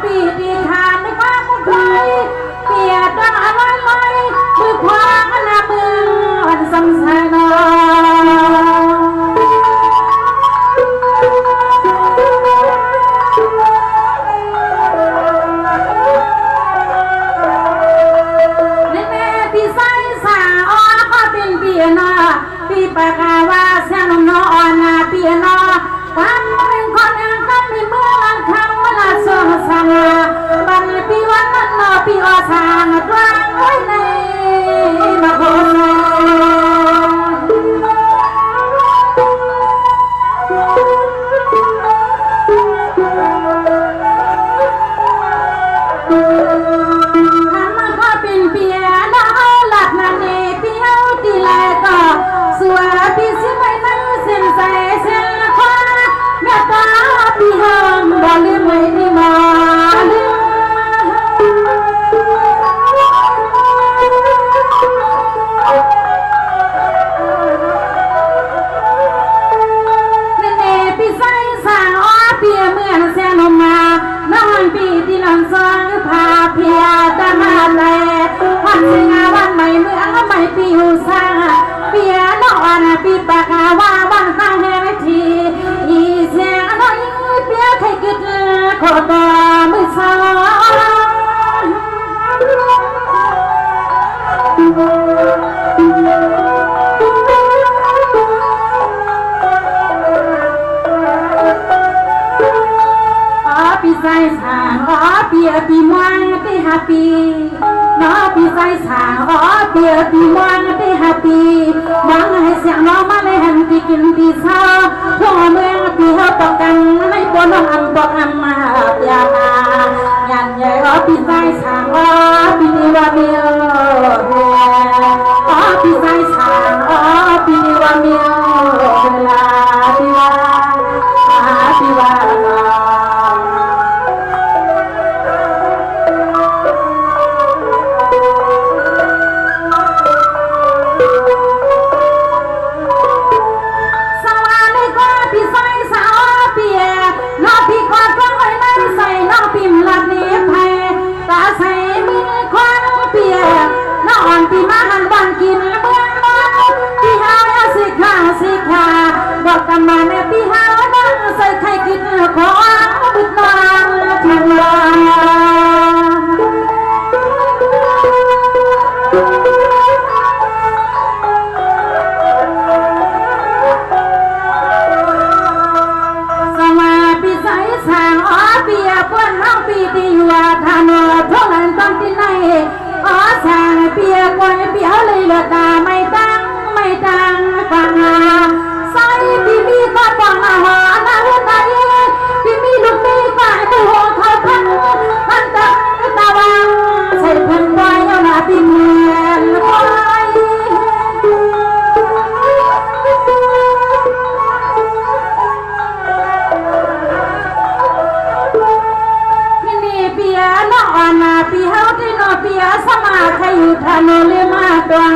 ปีดีทานไม่ว่ามุกเคยเปียดังอะไรเลยมือขวาหน้ามืออันสำคัญปีปากาวาเสียงนอนาปีนอวันเป็นคนยังคำมีเมื่อวันคำวันละสองสังบันปีวันนั้นนอปีอสางกลางไว้ในมาโคปีปากาวาวันข้างแห่งทีอีเสียงน้อยเปียใครกึดขอตามือสาวปีใส่สางเปียปีมังที่ฮาปีน้อปีใส่สางเปียปีมังที่ฮาปีมังให้เสียงน้องมาเลยหันปีกินปีเช้าทั่วเมืองปีเฮาตกกันในปนอันตกอันมาปีอายันใหญ่ปีใส่สางปีนี้ว่าเมียปีใส่สางปีนี้ว่าเมียเวลาปีว่าปีว่าปีมาหันวันกินเมืองนอนปีหาสิขาบอกกันมาเนี่ยปีหาดังใส่ไข่กินของบุตรนางทันลาสมาปีใสสางปีปวนน้องปีที่ว่าทานท้องนั้นต้องที่ไหนสางเปียกวนเปียเลยเลือดไม่ตั้งฟังใส่พี่มีก็ฟังหาหน้าหัวใจพี่มีลูกมีก็ตัวหัวเขาพันตาวังใส่พันไว้เอาหน้าพี่เมียนไว้นี่เปียน้องนาปีเฮาที่นอเปียสมาใครอยู่ทานเลมาดวง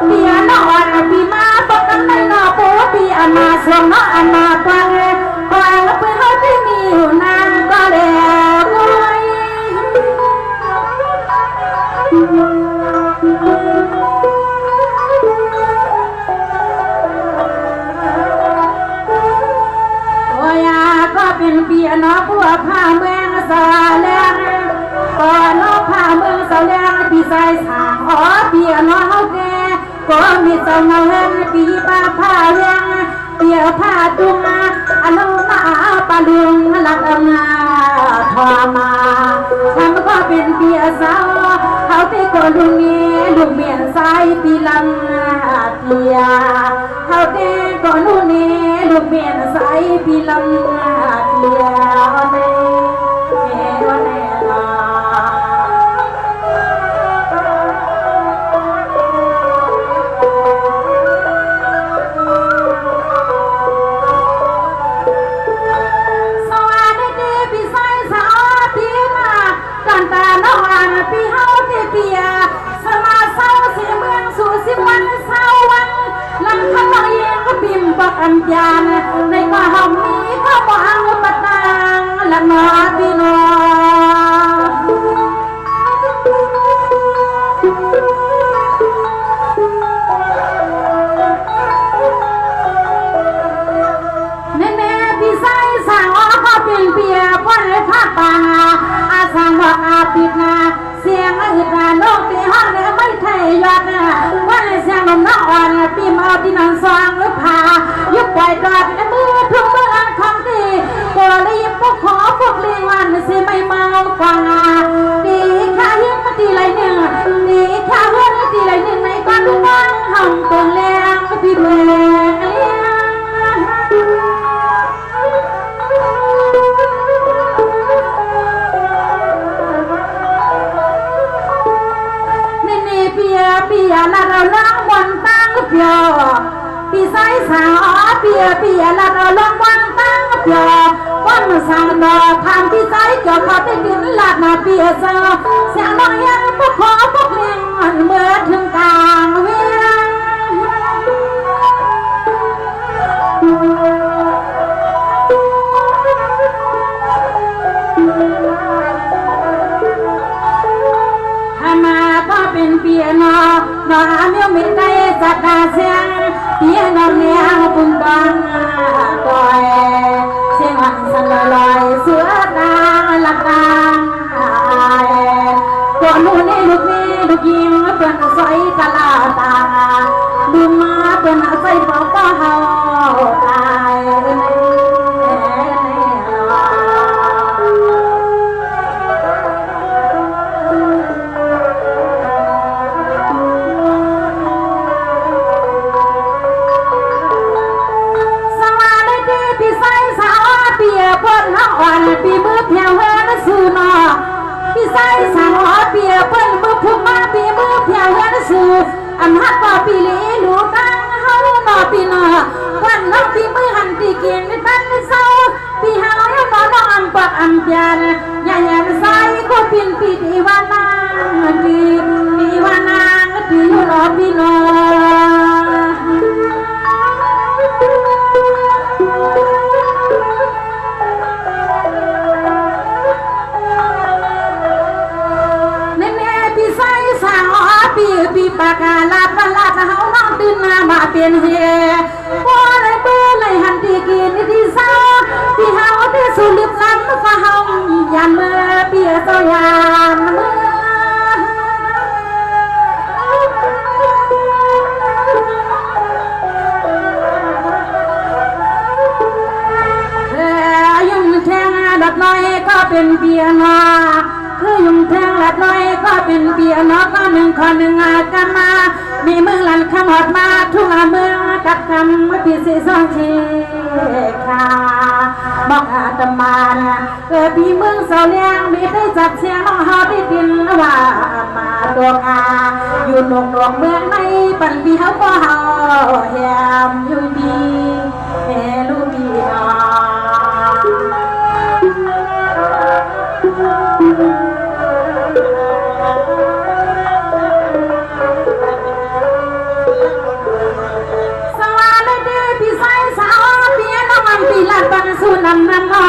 เปียน้องปีมาตกกันในนอโปปีอนาสวงน้องนาควังเปียเฮาที่มีอยู่นานก็แล้วโอ้ยก็เป็นเปียน้องผัวผ้าเมืองสาแลงก่อนน้องผ้าเมืองสาแลงปีใส่สางเปียน้องเขาแก่ก็มีเจ้าเงาเห็นปีป้าผ้าเลี้ยงเปียผ้าดุงอนุมาปะลุงหลักอนาทอมาทำก็เป็นเปียสาวเขาที่ก็ลุงนี้ลุงเมียนสายปีลังเปียเขาที่ก็ลุงนี้ลุงเมียนสายปีลังเปียอันยานในความมีข้าวบางปะตางละนอพี่น้อง ปางอาสังบอกอาปิดนาเสียงอึดอัดโลกที่ห้องเนี่ยไม่ไทยยอดนะวันเสียงลมน้องอ่อนปีมาที่นันสว่างหรือพายุบปล่อยกอดมือทุ่งเมืองคำดีตัวรีบพวกขอพวกเลี้ยงวันสิไม่เมากว่าดีข้าเยี่ยมดีไรหนึ่งดีข้าเพื่อนดีไรหนึ่งในก้อนลูกน้องหอมตัวแรงพี่เบงปียละเราล้างวันตั้งเปียปีไซสาวปียละเราล้างวันตั้งเปียวันสังดอทางปีไซเกี่ยวเขาได้ดินลาดมาปีเสาเสียงน้องยังพวกขอพวกเลี้ยงเมื่อถึงกลางเวียงเป็นเปียโนน้องอาเมียวไม่ได้จัดดาเสียงเปียโนเลี้ยงปุ่นบังคอยเสียงหันสั่นลอยเสือตาหลับตาตัวนู้นนี่ลูกนี่ลูกยิงเป็นสอยตาลาตาดูมาเป็นใส่ปอปอเฮาตายปีมือเพียวเฮินสูนอปีไซสาวเปียเปิ้ลมือพุ่งมาปีมือเพียวเฮินสูอันฮักว่าปีลีลูตังเฮาหนอปีนอวันน้องปีมือหันตีเกียงในตันในเศร้าปีเฮาเฮาน้องอันปักอันเปียนยาใส่ก็ปีนปีดีวานางดีวานางดีอยู่นอปีนอปีปากาลาพลาเฮาน้องตื่นมามาเป็นเฮบ่ได้เบื่อเลยหันที่กินที่เศร้าปีเฮาได้สู่ลึกล้ำฟ้าเฮายันเมื่อปีเจ้ายานเมื่อยุ่งแทงดัดน้อยก็เป็นเปียโนคือยุ่งแทงดัดน้อยก็เป็นเปียโนก็หนึ่งคนหนึ่งกันมามีมือหลันขมอดมาทุกเมืองกัดคำพิเศษสองชีค่ะบอกอาตมาพี่เมืองเสาเลี้ยงมีได้จับเสียงน้องเฮาได้ดินว่ามาตัวอาอยู่หนุ่มเมืองในปันพี่เฮาก็เฮาแฮมอยู่ดีเฮลูบีนาปีลาบันสุนันนันอ๋อ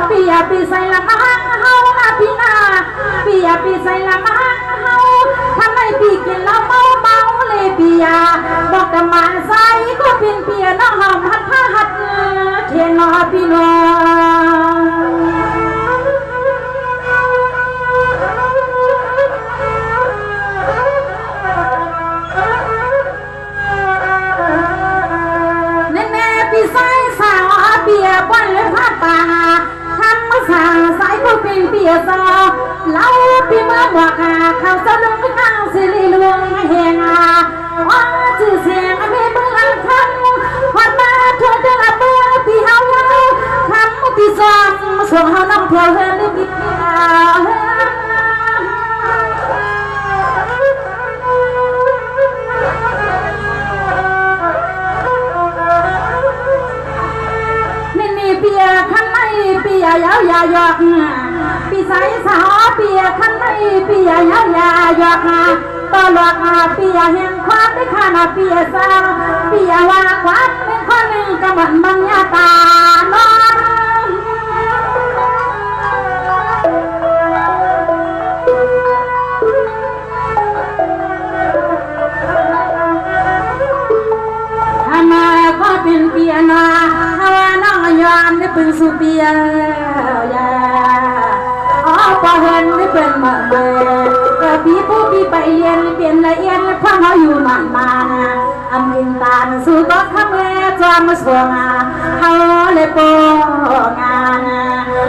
ปียาปีใส่ละมังเฮาอาปีนาปียาปีใส่ละมังเฮาทำไมปีกินแล้วเมาเลยปียาบอกกำมันใส่ก็เป็นเปียน้องหอมหัดผ้าหัดเทียนนอปีนอเปียบนเลยผ้าป่าทำมาสางสายก็เป็นเปียซอเล่าปีเมื่อบอกเขาสะดุ้งข้างสิริลวงเฮงว่าจื่อเสียงไม่เมื่อหลังทันวันมาทั่วเดือนเมื่อปีเฮาทำปีซองส่งเฮาน้ำเพียวเฮือนได้ปีเปียขันไม่เปียยาวยาหยอกปีใสสาวเปียขันไม่เปียยาวยาหยอกตลอดเปียเห็นความได้ขนาดเปียสาวเปียว่าควัดเป็นคนหนึ่งกำมันมัญญาตานอนทำไมก็เป็นเปียนาฮาวาน้องยอนได้ปืนสูเปียยา พอเห็นไม่เป็นมาเมื่อกระปีผู้ปีไปเรียนเปลี่ยนละเอียดความเขาอยู่มานอำลินตาสู่ก็ทำแม่จอมสวงเขาเลยโปงาน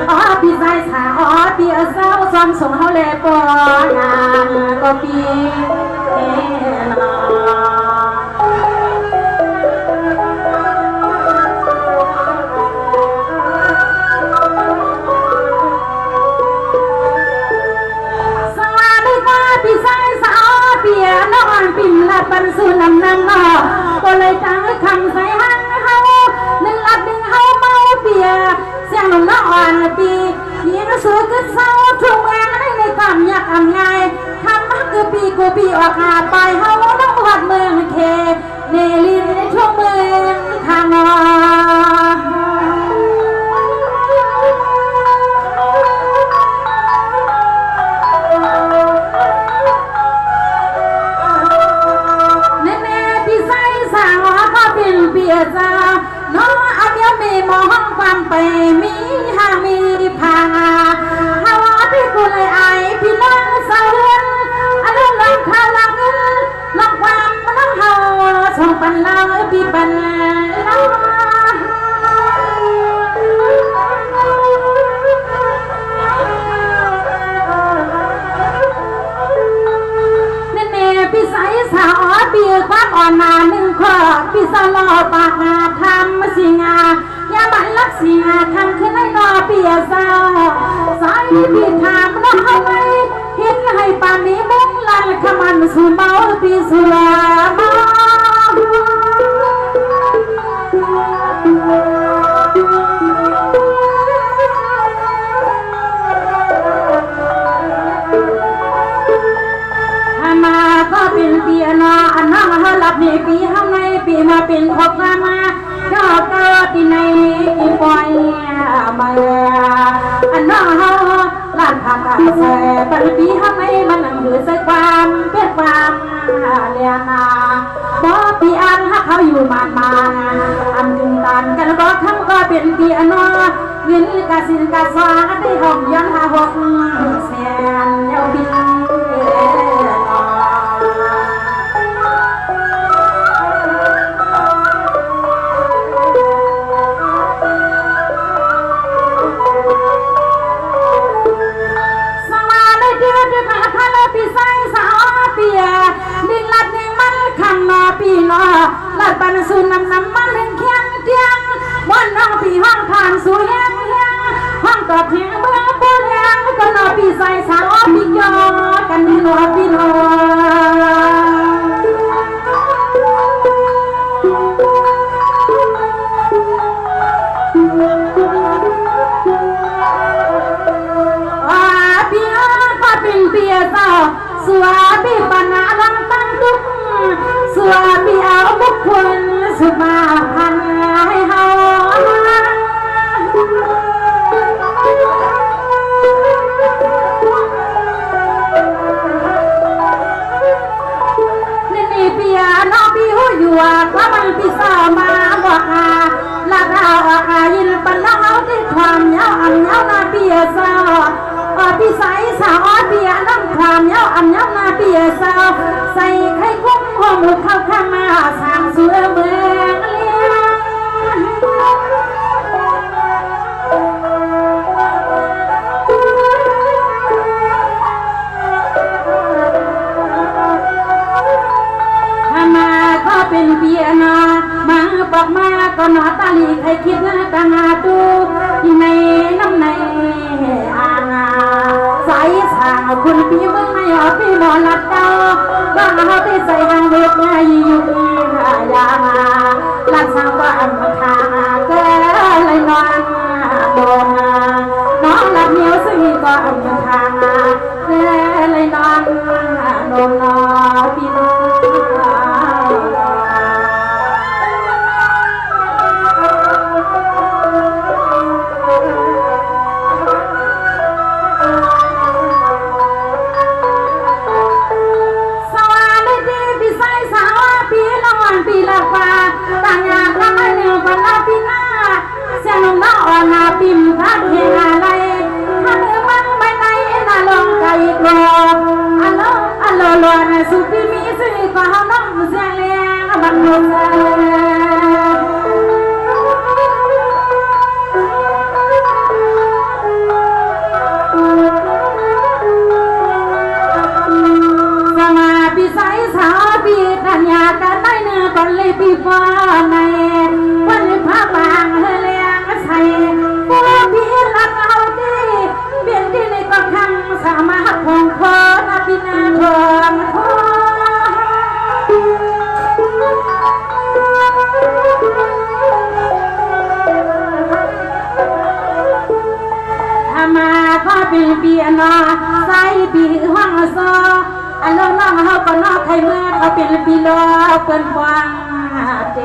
อ๋อปีใจสาอ๋อปีเศร้าซ้อมส่งเขาเลยโปงานก็ปีปิ่มละปันสู่นำก็เลยตั้งคำใส่หันเฮาหนึ่งลัดหนึ่งเฮาเมาเปียเสียงลมละอ่อนปียินสูกึศเศร้าทุ่งแรงในความยากอำไงคำมักคือปีกูปีออกหาไปเฮาต้องหอดเมืองเคเนลินในช่วงเมืองทางนเปียจ้าน้องอาเมียมีมองความไปมีหามีพาฮาวาพี่กูเลยไอพี่น้องสาวเงินอันนั้นลองข้าวลองเงินลองความน้องเฮาส่งปันเล่าพี่ปันเล่าพี่สายสาวปีความอ่อนมาหนึ่งข้อพี่สลอปากงาทำสิงายามันลักสิงาทำขึ้นให้นอเปียสาวสายพี่ทำน้องเอาไว้เห็นให้ป่านนี้มุ่งลันขมันสู่เมาพี่สุลามาก็เป็นปีนาอันนั้นเขาหลับในปีข้างในปีมาเป็นขบมาก็ปีในปีปล่อยมาอันนั้นเขาหลับผ่านการเสพเป็นปีข้างในมันนั่งถือใส่ความเป็นความเลียนาบ่ปีอันเขาอยู่มานอันดึงตันกันก็คำก็เป็นปีอันนั้นเงินกาสินกาสวาได้หอมย้อนหาหกแสนเย้าปีดิ้งลัดดิ้งมันขังนอปีนอลัดปันสูน้ำมันเห็นแข็งเตียงบนน้องปีห้องทานสู่แห้งห้องตอบเทียงเมื่อปูแห้งก็นอปีใส่สาวปีจอกันดีนอปีนอปีก็เป็นเปียเศร้าสวาปีปัญหาลังตั้งทุกสวาปีเอาบุคคลสุมาพันให้เฮานี่ปีน้องปีหูอยู่ว่ามันปีสาวมาบอกลาดาวยินปัญหาเอาที่ความยาวอันยาวนาปีสาวพี่ใส่สาวเบียน้ำความเย้าอันย้ำมาเบียสาวใส่ไข่กุ้งหัวหมูเข้าข้ามาสามเสือเมืองเลี้ยงมาก็เป็นเบียนามาบอกมาก็นอตาลีใครคิดนะตาหาดูที่ในน้ำในสายสางคุณปีเมืองไม่เอาปีหมอลัดเจ้าบ้างเขาที่ใส่หางเวทง่ายอยู่หายามาลัดสางว่าอันมาทางเกเลยนอนโดนน้องลัดเหนียวซึ่งก็อันมาทางเกเลยนอนโดนพี่น้องส มันมุสสมาพิสัยสาวปีทัญญากันได้เนื้อก่อนเลยปีฟ้าในวันพระบางเฮเลียงใส่ผู้พี่รักเอาดีเปลี่ยนที่ในก็คำสามารถของพ่อนาพินาทองพ่อมาข้อปีปีนอใส่ปีห้องซออันน้องน้องเขาก็นอกใครเมื่อเขาเป็นปีโลเปิ้นฟังเจ